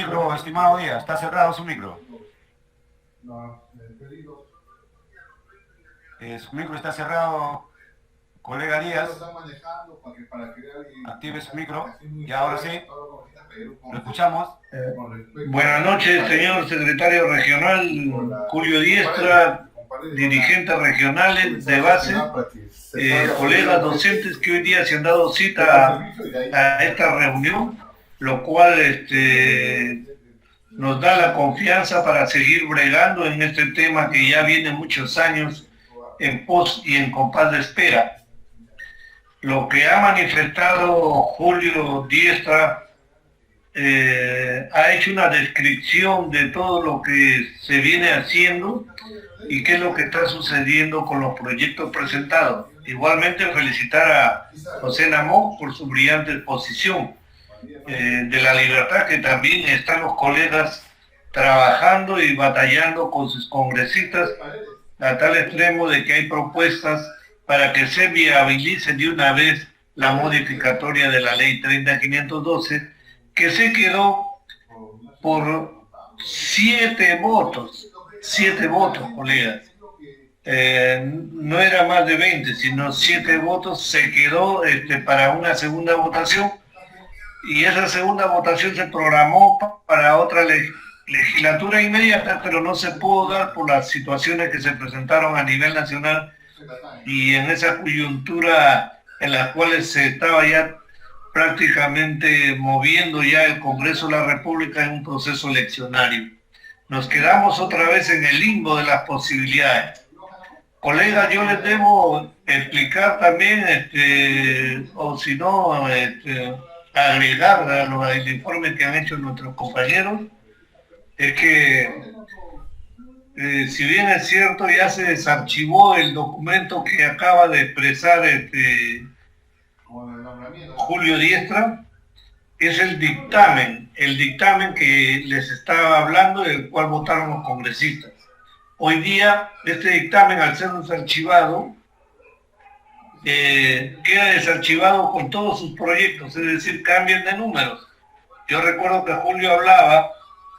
micro, estimado Díaz, está cerrado su micro. Su micro está cerrado, colega Díaz. Active su micro. Y ahora sí, lo escuchamos. Buenas noches, señor secretario regional Julio Diestra, dirigentes regionales de base, colegas docentes que hoy día se han dado cita a esta reunión, lo cual nos da la confianza para seguir bregando en este tema que ya viene muchos años en pos y en compás de espera. Lo que ha manifestado Julio Diestra ha hecho una descripción de todo lo que se viene haciendo y qué es lo que está sucediendo con los proyectos presentados. Igualmente felicitar a José Namó por su brillante exposición de la libertad, que también están los colegas trabajando y batallando con sus congresistas a tal extremo de que hay propuestas para que se viabilice de una vez la modificatoria de la ley 30.512, que se quedó por 7 votos, colegas. No era más de 20, sino 7 votos, se quedó para una segunda votación, y esa segunda votación se programó para otra legislatura inmediata, pero no se pudo dar por las situaciones que se presentaron a nivel nacional y en esa coyuntura en las cuales se estaba ya prácticamente moviendo ya el Congreso de la República en un proceso eleccionario. Nos quedamos otra vez en el limbo de las posibilidades. Colegas, yo les debo explicar también, o si no, agregar al informe que han hecho nuestros compañeros, es que si bien es cierto, ya se desarchivó el documento que acaba de expresar Julio Diestra, es el dictamen que les estaba hablando, del cual votaron los congresistas. Hoy día, este dictamen, al ser desarchivado, queda desarchivado con todos sus proyectos, es decir, cambian de números. Yo recuerdo que Julio hablaba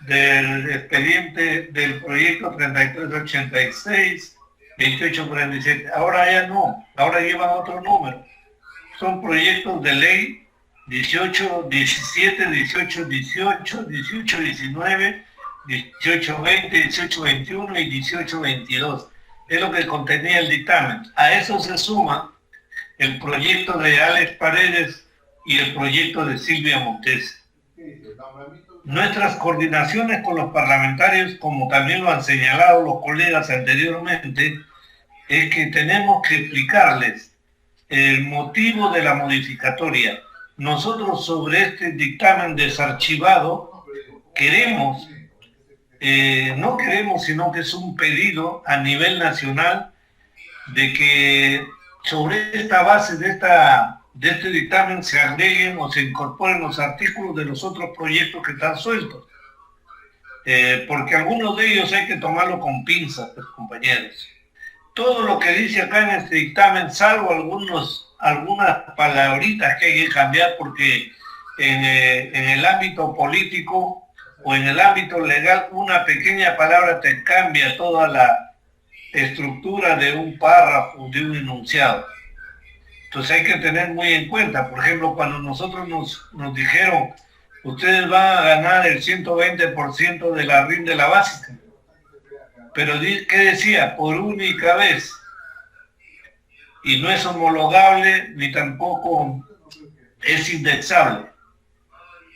del expediente del proyecto 3386, 2847, ahora ya no, ahora llevan otro número. Son proyectos de ley 1817, 1818, 1819, 1820, 1821 y 1822. Es lo que contenía el dictamen. A eso se suma el proyecto de Alex Paredes y el proyecto de Silvia Montes. Nuestras coordinaciones con los parlamentarios, como también lo han señalado los colegas anteriormente, es que tenemos que explicarles el motivo de la modificatoria. Nosotros sobre este dictamen desarchivado queremos, no queremos, sino que es un pedido a nivel nacional de que sobre esta base de este dictamen se agreguen o se incorporen los artículos de los otros proyectos que están sueltos. Porque algunos de ellos hay que tomarlo con pinzas, pues, compañeros. Todo lo que dice acá en este dictamen, salvo algunas palabritas que hay que cambiar, porque en el ámbito político o en el ámbito legal, una pequeña palabra te cambia toda la estructura de un párrafo, de un enunciado. Entonces hay que tener muy en cuenta, por ejemplo, cuando nosotros nos dijeron, ustedes van a ganar el 120% de la rinde la básica. Pero ¿qué decía? Por única vez. Y no es homologable ni tampoco es indexable.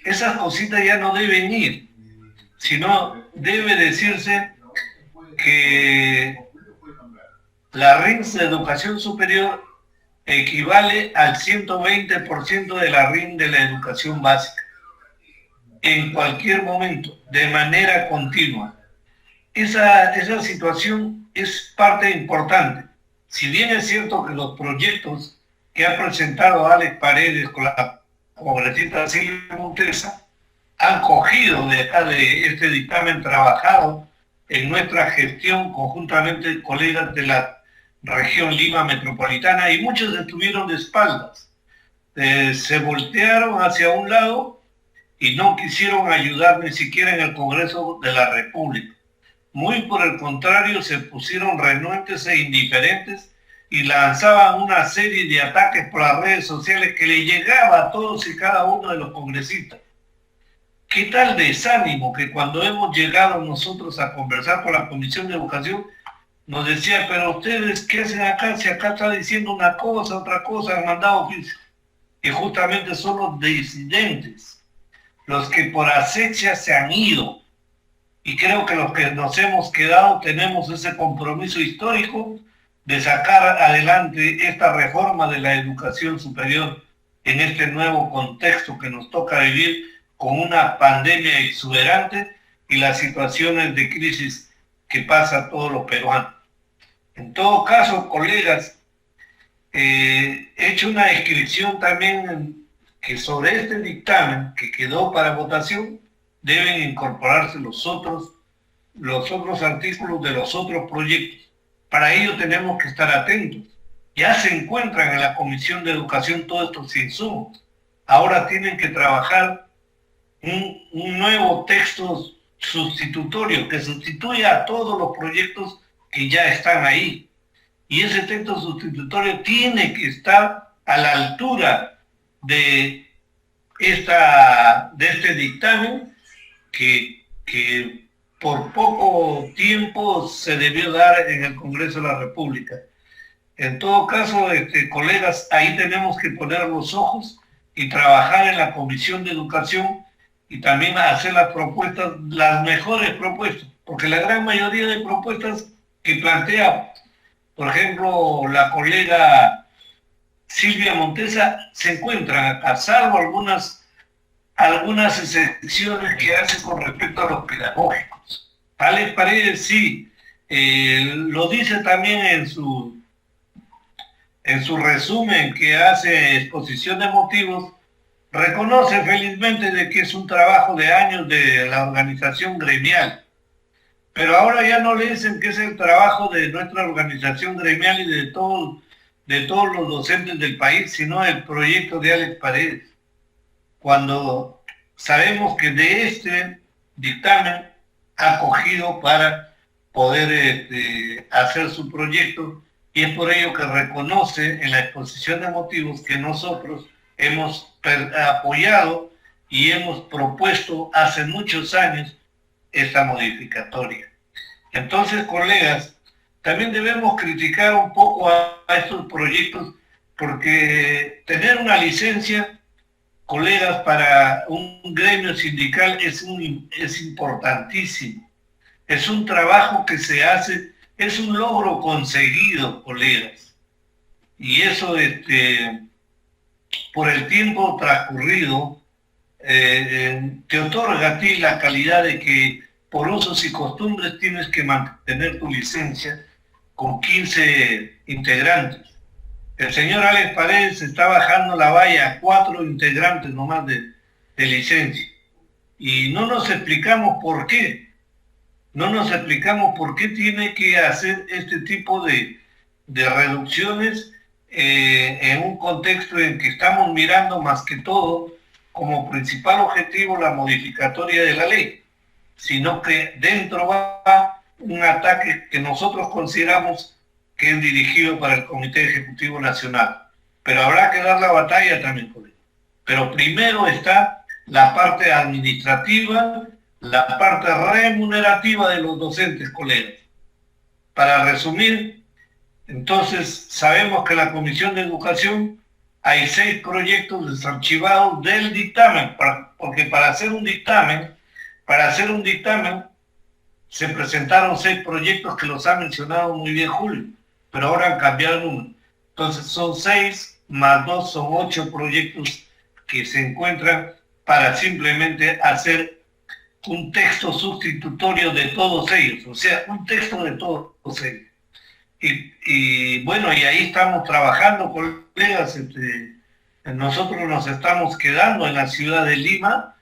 Esas cositas ya no deben ir, sino debe decirse que la RINS de educación superior equivale al 120% de la RIN de la educación básica, en cualquier momento, de manera continua. Esa situación es parte importante. Si bien es cierto que los proyectos que ha presentado Alex Paredes con la congresista Silvia Montesa han cogido de este dictamen trabajado en nuestra gestión conjuntamente colegas de la región Lima Metropolitana, y muchos estuvieron de espaldas. Se voltearon hacia un lado y no quisieron ayudar ni siquiera en el Congreso de la República. Muy por el contrario, se pusieron renuentes e indiferentes y lanzaban una serie de ataques por las redes sociales que le llegaba a todos y cada uno de los congresistas. ¿Qué tal desánimo que cuando hemos llegado nosotros a conversar con la Comisión de Educación, nos decía, pero ustedes, ¿qué hacen acá? Si acá está diciendo una cosa, otra cosa, han mandado oficio. Que justamente son los disidentes, los que por asexia se han ido. Y creo que los que nos hemos quedado tenemos ese compromiso histórico de sacar adelante esta reforma de la educación superior en este nuevo contexto que nos toca vivir con una pandemia exuberante y las situaciones de crisis que pasa a todos los peruanos. En todo caso, colegas, he hecho una descripción también que sobre este dictamen que quedó para votación deben incorporarse los otros artículos de los otros proyectos. Para ello tenemos que estar atentos. Ya se encuentran en la Comisión de Educación todos estos insumos. Ahora tienen que trabajar un nuevo texto sustitutorio que sustituya a todos los proyectos que ya están ahí. Y ese texto sustitutorio tiene que estar a la altura de este dictamen que por poco tiempo se debió dar en el Congreso de la República. En todo caso, colegas, ahí tenemos que poner los ojos y trabajar en la Comisión de Educación y también hacer las propuestas, las mejores propuestas, porque la gran mayoría de propuestas que plantea, por ejemplo, la colega Silvia Montesa, se encuentran acá, salvo algunas excepciones que hace con respecto a los pedagógicos. Alex Paredes sí, lo dice también en su resumen que hace exposición de motivos, reconoce felizmente de que es un trabajo de años de la organización gremial, pero ahora ya no le dicen que es el trabajo de nuestra organización gremial y de todos los docentes del país, sino el proyecto de Alex Paredes. Cuando sabemos que de este dictamen ha cogido para poder hacer su proyecto, y es por ello que reconoce en la exposición de motivos que nosotros hemos apoyado y hemos propuesto hace muchos años esta modificatoria. Entonces, colegas, también debemos criticar un poco a estos proyectos, porque tener una licencia, colegas, para un gremio sindical es importantísimo. Es un trabajo que se hace, es un logro conseguido, colegas. Y eso, por el tiempo transcurrido, te otorga a ti la calidad de que por usos y costumbres tienes que mantener tu licencia con 15 integrantes. El señor Alex Paredes está bajando la valla a 4 integrantes nomás de licencia. Y no nos explicamos por qué. No nos explicamos por qué tiene que hacer este tipo de reducciones en un contexto en que estamos mirando más que todo como principal objetivo la modificatoria de la ley, sino que dentro va un ataque que nosotros consideramos que es dirigido para el Comité Ejecutivo Nacional. Pero habrá que dar la batalla también con él. Pero primero está la parte administrativa, la parte remunerativa de los docentes, colegas. Para resumir, entonces sabemos que en la Comisión de Educación hay 6 proyectos desarchivados del dictamen, porque para hacer un dictamen se presentaron 6 proyectos que los ha mencionado muy bien Julio, pero ahora han cambiado el número. Entonces son 6 más 2 son 8 proyectos que se encuentran para simplemente hacer un texto sustitutorio de todos ellos, o sea, un texto de todos ellos. Y bueno, y ahí estamos trabajando, colegas. Nosotros nos estamos quedando en la ciudad de Lima,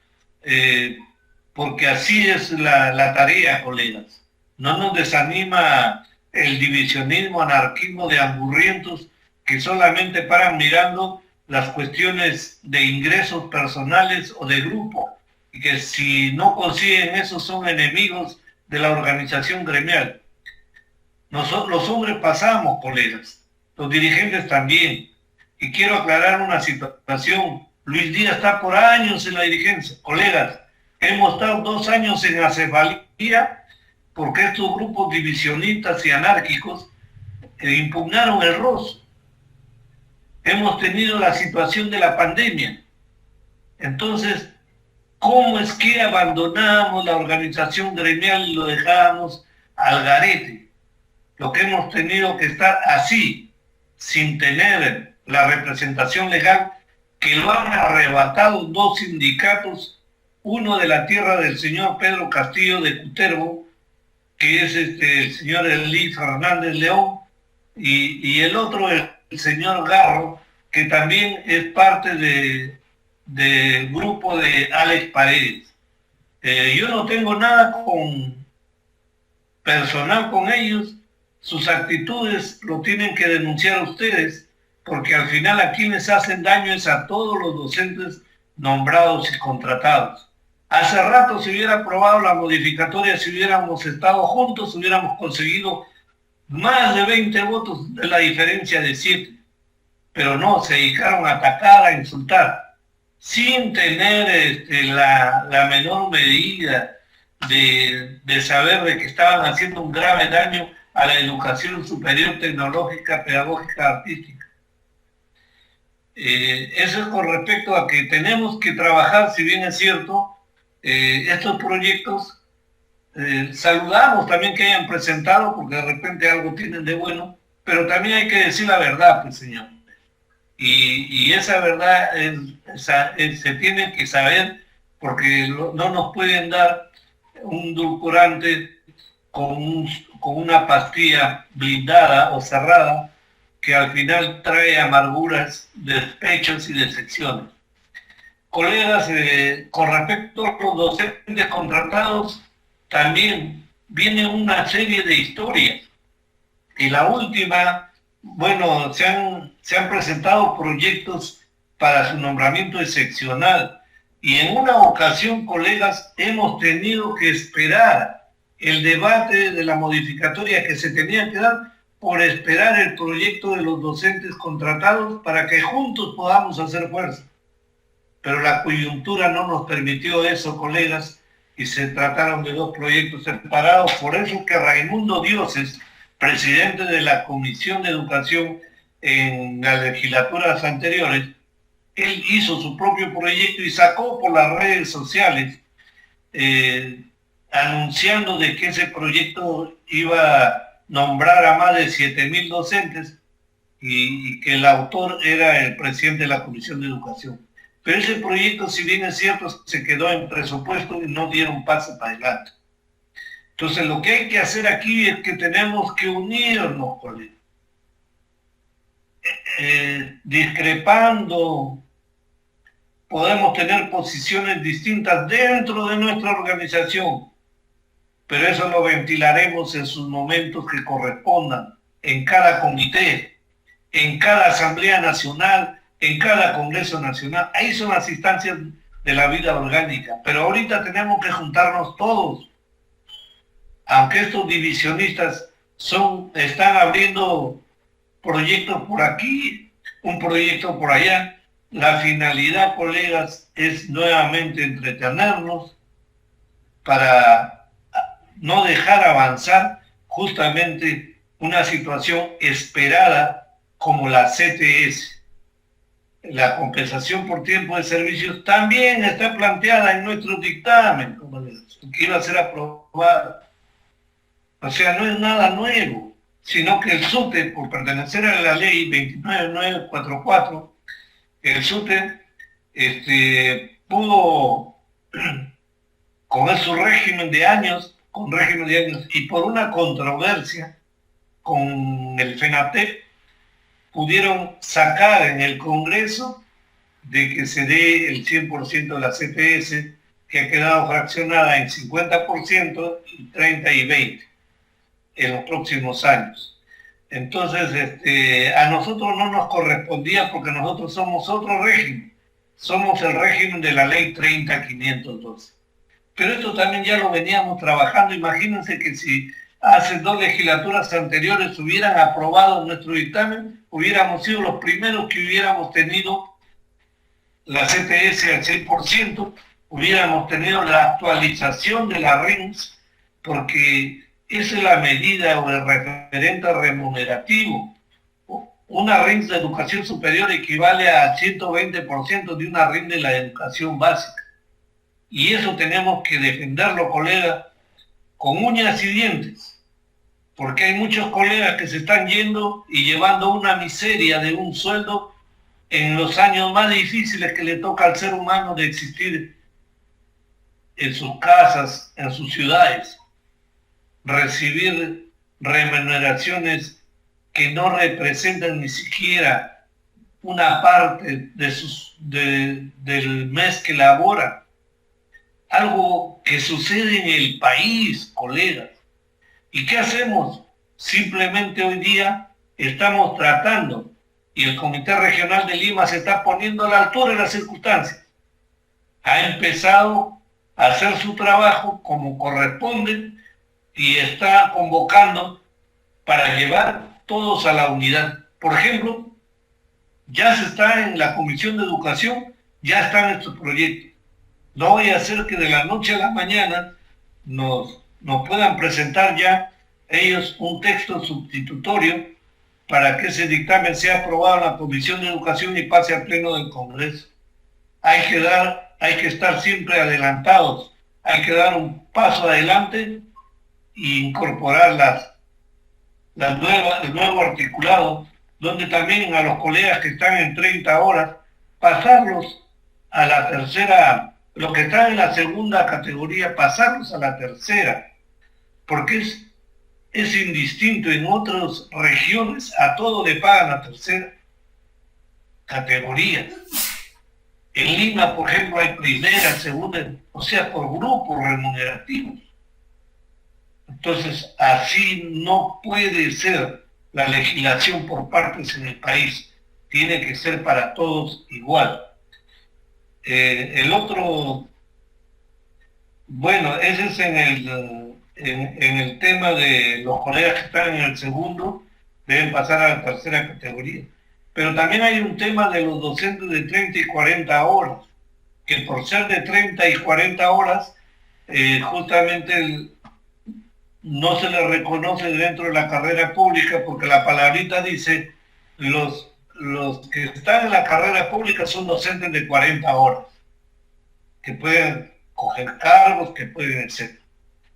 porque así es la tarea, colegas. No nos desanima el divisionismo, anarquismo de hamburrientos que solamente paran mirando las cuestiones de ingresos personales o de grupo, que si no consiguen eso son enemigos de la organización gremial. Nosotros los hombres pasamos, colegas, los dirigentes también. Y quiero aclarar una situación. Luis Díaz está por años en la dirigencia. Colegas, hemos estado 2 años en acefalía porque estos grupos divisionistas y anárquicos impugnaron el ROS. Hemos tenido la situación de la pandemia. Entonces, ¿cómo es que abandonamos la organización gremial y lo dejamos al garete? Lo que hemos tenido que estar así, sin tener la representación legal, que lo han arrebatado 2 sindicatos, uno de la tierra del señor Pedro Castillo de Cutervo, que es el señor Elí Fernández León, y el otro el señor Garro, que también es parte del grupo de Alex Paredes. Yo no tengo nada personal con ellos, sus actitudes lo tienen que denunciar ustedes, porque al final a quienes hacen daño es a todos los docentes nombrados y contratados. Hace rato se hubiera aprobado la modificatoria, si hubiéramos estado juntos, hubiéramos conseguido más de 20 votos de la diferencia de 7. Pero no, se dedicaron a atacar, a insultar, sin tener la menor medida de saber de que estaban haciendo un grave daño a la educación superior tecnológica, pedagógica, artística. Eso es con respecto a que tenemos que trabajar, si bien es cierto, estos proyectos, saludamos también que hayan presentado, porque de repente algo tienen de bueno, pero también hay que decir la verdad, pues señor. Y esa verdad se tiene que saber, porque no nos pueden dar un edulcorante con una pastilla blindada o cerrada que al final trae amarguras, despechos y decepciones. Colegas, con respecto a los docentes contratados, también viene una serie de historias. Y la última, bueno, se han presentado proyectos para su nombramiento excepcional. Y en una ocasión, colegas, hemos tenido que esperar el debate de la modificatoria que se tenía que dar por esperar el proyecto de los docentes contratados para que juntos podamos hacer fuerza. Pero la coyuntura no nos permitió eso, colegas, y se trataron de 2 proyectos separados. Por eso que Raimundo Dioses, presidente de la Comisión de Educación en las legislaturas anteriores, él hizo su propio proyecto y sacó por las redes sociales anunciando de que ese proyecto iba a nombrar a más de 7.000 docentes y que el autor era el presidente de la Comisión de Educación. Pero ese proyecto, si bien es cierto, se quedó en presupuesto y no dieron paso para adelante. Entonces, lo que hay que hacer aquí es que tenemos que unirnos, colegas. Discrepando, podemos tener posiciones distintas dentro de nuestra organización, pero eso lo ventilaremos en sus momentos que correspondan, en cada comité, en cada Asamblea Nacional, en cada Congreso Nacional. Ahí son las instancias de la vida orgánica, pero ahorita tenemos que juntarnos todos. Aunque estos divisionistas están abriendo proyectos por aquí, un proyecto por allá, la finalidad, colegas, es nuevamente entretenernos para no dejar avanzar justamente una situación esperada como la CTS. La compensación por tiempo de servicios también está planteada en nuestro dictamen, que iba a ser aprobada. O sea, no es nada nuevo, sino que el SUTE, por pertenecer a la ley 29944, el SUTE pudo, con su régimen de años, y por una controversia con el FENATEP, pudieron sacar en el Congreso de que se dé el 100% de la CPS, que ha quedado fraccionada en 50%, y 30 y 20 en los próximos años. Entonces, a nosotros no nos correspondía porque nosotros somos otro régimen. somos el régimen de la ley 30.512. Pero esto también ya lo veníamos trabajando. Imagínense que si hace 2 legislaturas anteriores hubieran aprobado nuestro dictamen, hubiéramos sido los primeros que hubiéramos tenido la CTS al 100%, hubiéramos tenido la actualización de la RINS, porque esa es la medida o el referente remunerativo. Una RINS de educación superior equivale al 120% de una RINS de la educación básica. Y eso tenemos que defenderlo, colegas, con uñas y dientes, porque hay muchos colegas que se están yendo y llevando una miseria de un sueldo en los años más difíciles que le toca al ser humano de existir en sus casas, en sus ciudades, recibir remuneraciones que no representan ni siquiera una parte del mes que laboran. Algo que sucede en el país, colegas. ¿Y qué hacemos? Simplemente hoy día estamos tratando, y el Comité Regional de Lima se está poniendo a la altura de las circunstancias. Ha empezado a hacer su trabajo como corresponde y está convocando para llevar todos a la unidad. Por ejemplo, ya se está en la Comisión de Educación, ya están estos proyectos. No voy a hacer que de la noche a la mañana nos puedan presentar ya ellos un texto sustitutorio para que ese dictamen sea aprobado en la Comisión de Educación y pase al Pleno del Congreso. Hay que estar siempre adelantados, hay que dar un paso adelante e incorporar el nuevo articulado, donde también a los colegas que están en 30 horas, pasarlos a la tercera, los que están en la segunda categoría, pasarlos a la tercera, porque es indistinto. En otras regiones a todo le pagan la tercera categoría. En Lima, por ejemplo, hay primera, segunda, o sea, por grupos remunerativos. Entonces, así no puede ser la legislación por partes en el país. Tiene que ser para todos igual. El otro, bueno, ese es en el tema de los colegas que están en el segundo, deben pasar a la tercera categoría. Pero también hay un tema de los docentes de 30 y 40 horas, que por ser de 30 y 40 horas, justamente no se les reconoce dentro de la carrera pública, porque la palabrita dice, los que están en la carrera pública son docentes de 40 horas, que pueden coger cargos, que pueden, etc.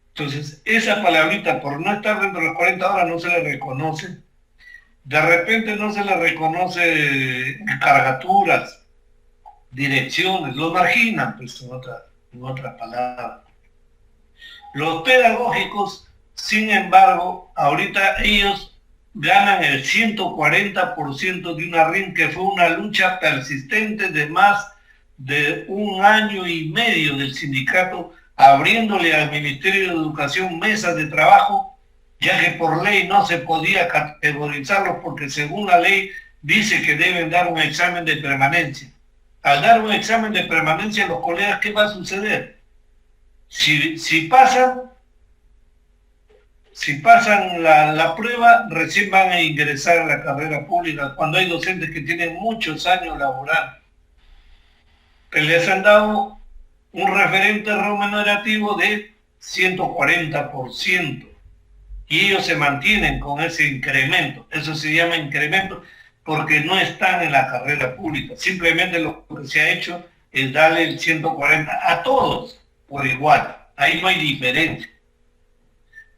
Entonces, esa palabrita, por no estar dentro de las 40 horas, no se le reconoce. De repente no se le reconoce cargaturas, direcciones, lo marginan, pues en otra palabra. Los pedagógicos, sin embargo, ahorita ellos ganan el 140% de una RIN, que fue una lucha persistente de más de 1 año y medio del sindicato, abriéndole al Ministerio de Educación mesas de trabajo, ya que por ley no se podía categorizarlos, porque según la ley dice que deben dar un examen de permanencia. Al dar un examen de permanencia, los colegas, ¿qué va a suceder? Si pasan la prueba, recién van a ingresar a la carrera pública, cuando hay docentes que tienen muchos años laborando. Que les han dado un referente remunerativo de 140%, y ellos se mantienen con ese incremento. Eso se llama incremento porque no están en la carrera pública. Simplemente lo que se ha hecho es darle el 140 a todos por igual. Ahí no hay diferencia.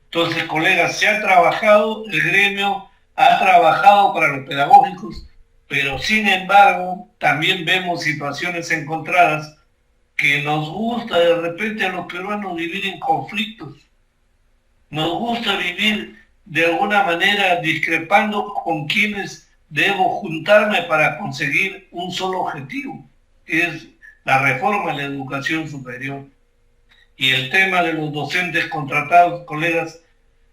Entonces, colegas, se ha trabajado, el gremio ha trabajado para los pedagógicos, pero sin embargo también vemos situaciones encontradas, que nos gusta de repente a los peruanos vivir en conflictos. Nos gusta vivir de alguna manera discrepando con quienes debo juntarme para conseguir un solo objetivo, que es la reforma de la educación superior. Y el tema de los docentes contratados, colegas,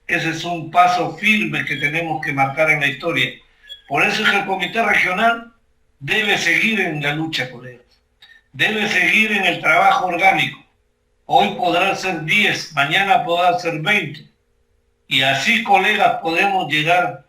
ese es un paso firme que tenemos que marcar en la historia. Por eso es que el Comité Regional debe seguir en la lucha, colegas. debe seguir en el trabajo orgánico. Hoy podrá ser 10, mañana podrá ser 20. Y así, colegas, podemos llegar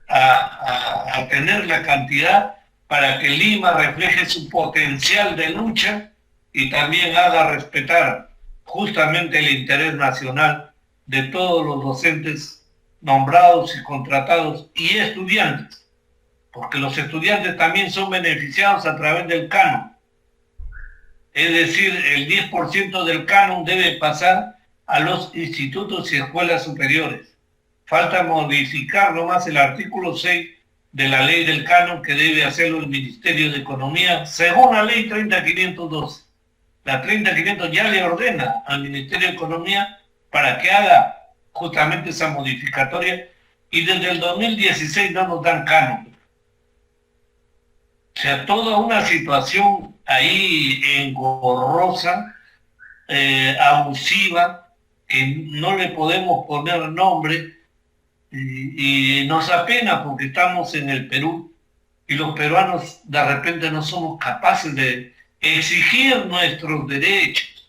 a tener la cantidad para que Lima refleje su potencial de lucha y también haga respetar justamente el interés nacional de todos los docentes nombrados y contratados y estudiantes, porque los estudiantes también son beneficiados a través del canon. Es decir, el 10% del canon debe pasar a los institutos y escuelas superiores. Falta modificar nomás el artículo 6 de la ley del canon, que debe hacerlo el Ministerio de Economía según la ley 30512. La 30500 ya le ordena al Ministerio de Economía para que haga justamente esa modificatoria, y desde el 2016 no nos dan canon. O sea, toda una situación ahí engorrosa, abusiva, que no le podemos poner nombre, y nos apena porque estamos en el Perú y los peruanos de repente no somos capaces de exigir nuestros derechos.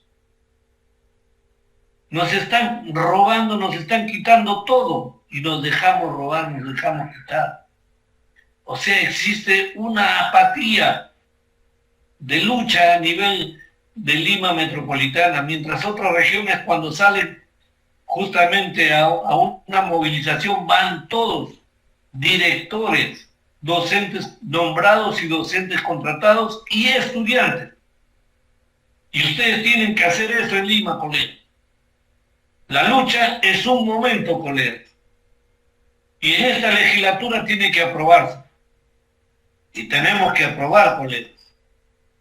Nos están robando, nos están quitando todo y nos dejamos robar, nos dejamos quitar. O sea, existe una apatía de lucha a nivel de Lima metropolitana, mientras otras regiones, cuando salen justamente a una movilización, van todos, directores, docentes nombrados y docentes contratados y estudiantes. Y ustedes tienen que hacer eso en Lima, colegas. La lucha es un momento, colegas. Y en esta legislatura tiene que aprobarse. Y tenemos que aprobar, colegas.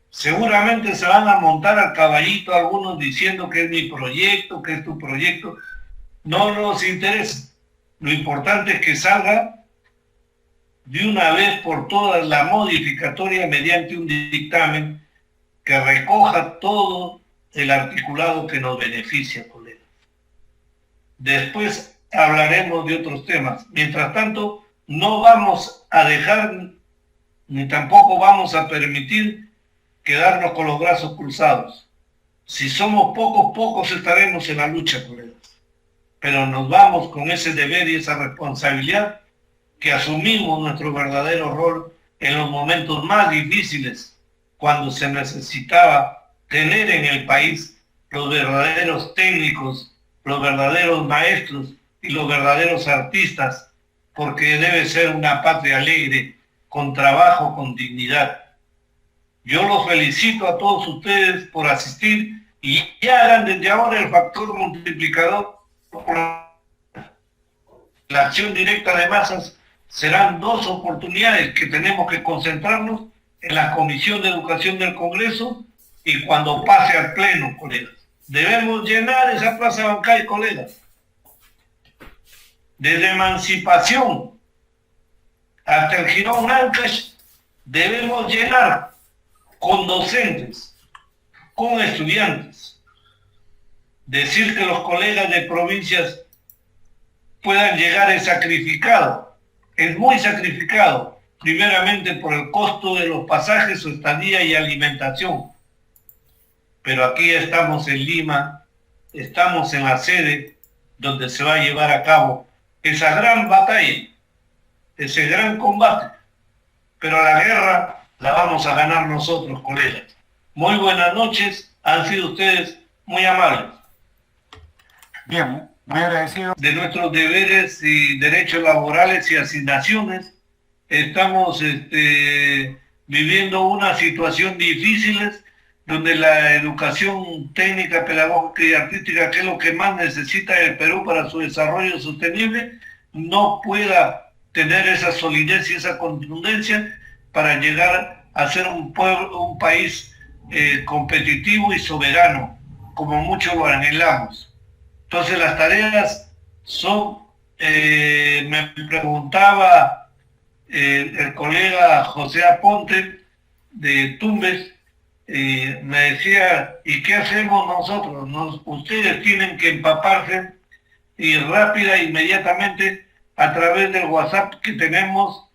Seguramente se van a montar al caballito algunos diciendo que es mi proyecto, que es tu proyecto. No nos interesa. Lo importante es que salga de una vez por todas la modificatoria mediante un dictamen que recoja todo el articulado que nos beneficia, colegas. Después hablaremos de otros temas. Mientras tanto, no vamos a dejar ni tampoco vamos a permitir quedarnos con los brazos cruzados. Si somos pocos, pocos estaremos en la lucha, colegas. Pero nos vamos con ese deber y esa responsabilidad que asumimos nuestro verdadero rol en los momentos más difíciles, cuando se necesitaba tener en el país los verdaderos técnicos, los verdaderos maestros y los verdaderos artistas, porque debe ser una patria alegre, con trabajo, con dignidad. Yo los felicito a todos ustedes por asistir y hagan desde ahora el factor multiplicador. La acción directa de masas serán 2 oportunidades que tenemos que concentrarnos en la Comisión de Educación del Congreso y cuando pase al Pleno, colegas. Debemos llenar esa plaza Bancay, colegas. Desde Emancipación hasta el Girón Ancash debemos llenar con docentes, con estudiantes. Decir que los colegas de provincias puedan llegar es sacrificado, es muy sacrificado, primeramente por el costo de los pasajes, su estadía y alimentación. Pero aquí estamos en Lima, estamos en la sede donde se va a llevar a cabo esa gran batalla, ese gran combate. Pero la guerra la vamos a ganar nosotros, colegas. Muy buenas noches, han sido ustedes muy amables. Bien, muy agradecido. De nuestros deberes y derechos laborales y asignaciones, estamos viviendo una situación difícil donde la educación técnica, pedagógica y artística, que es lo que más necesita el Perú para su desarrollo sostenible, no pueda tener esa solidez y esa contundencia para llegar a ser un país competitivo y soberano, como muchos lo anhelamos. Entonces las tareas son, me preguntaba el colega José Aponte de Tumbes, me decía, ¿y qué hacemos nosotros? Ustedes tienen que empaparse y rápida, inmediatamente, a través del WhatsApp que tenemos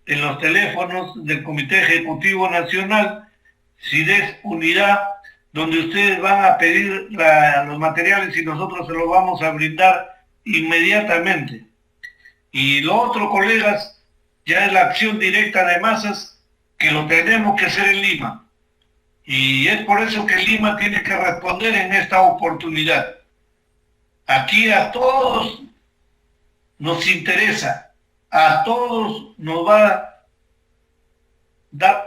en los teléfonos del Comité Ejecutivo Nacional, CIDES Unidad, donde ustedes van a pedir los materiales y nosotros se los vamos a brindar inmediatamente. Y lo otro, colegas, ya es la acción directa de masas, que lo tenemos que hacer en Lima. Y es por eso que Lima tiene que responder en esta oportunidad. Aquí a todos nos interesa, a todos nos va a dar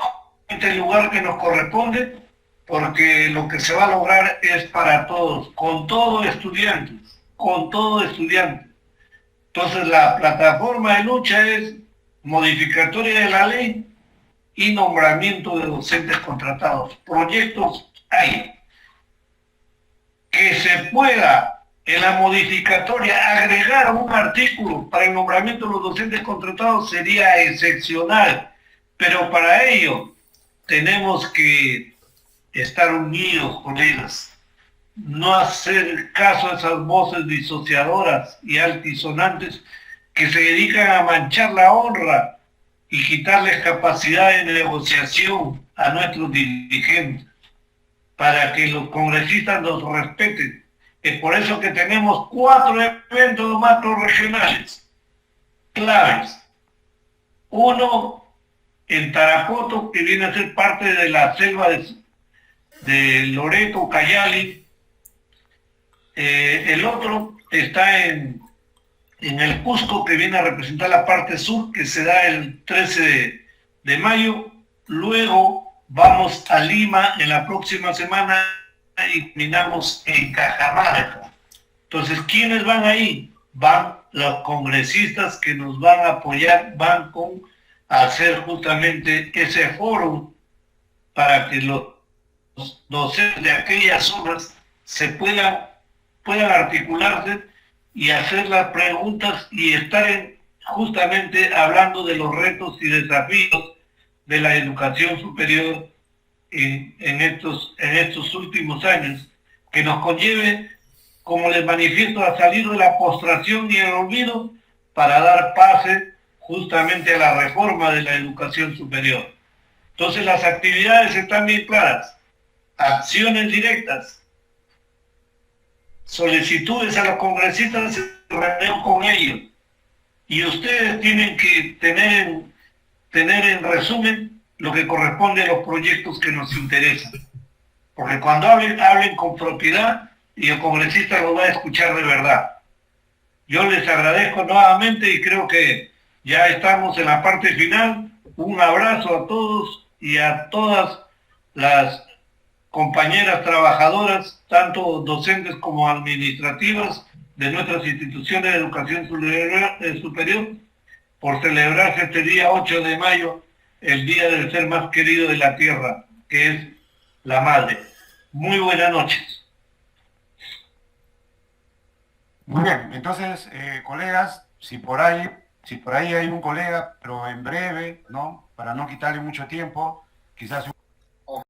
el lugar que nos corresponde, porque lo que se va a lograr es para todos, con todo estudiantes, con todo estudiante. Entonces la plataforma de lucha es modificatoria de la ley y nombramiento de docentes contratados. Proyectos hay. Que se pueda en la modificatoria agregar un artículo para el nombramiento de los docentes contratados sería excepcional, pero para ello tenemos que estar unidos, colegas, no hacer caso a esas voces disociadoras y altisonantes que se dedican a manchar la honra y quitarles capacidad de negociación a nuestros dirigentes, para que los congresistas nos respeten. Es por eso que tenemos 4 eventos macro-regionales claves. Uno en Tarapoto, que viene a ser parte de la selva de Loreto, Cayali. El otro está en el Cusco, que viene a representar la parte sur, que se da el 13 de mayo. Luego vamos a Lima en la próxima semana y terminamos en Cajamarca. Entonces, ¿quiénes van ahí? Van los congresistas que nos van a apoyar, van a hacer justamente ese foro para que los docentes de aquellas zonas se puedan articularse y hacer las preguntas y estar justamente hablando de los retos y desafíos de la educación superior en estos últimos años, que nos conlleve, como les manifiesto, a salir de la postración y el olvido para dar pase justamente a la reforma de la educación superior. Entonces las actividades están bien claras: acciones directas, solicitudes a los congresistas de reunión con ellos, y ustedes tienen que tener en resumen lo que corresponde a los proyectos que nos interesan, porque cuando hablen con propiedad y el congresista los va a escuchar de verdad. Yo les agradezco nuevamente y creo que ya estamos en la parte final. Un abrazo a todos y a todas las compañeras trabajadoras, tanto docentes como administrativas, de nuestras instituciones de educación superior, por celebrarse este día 8 de mayo, el día del ser más querido de la tierra, que es la madre. Muy buenas noches. Muy bien, entonces, colegas, si por ahí hay un colega, pero en breve, ¿no? Para no quitarle mucho tiempo, quizás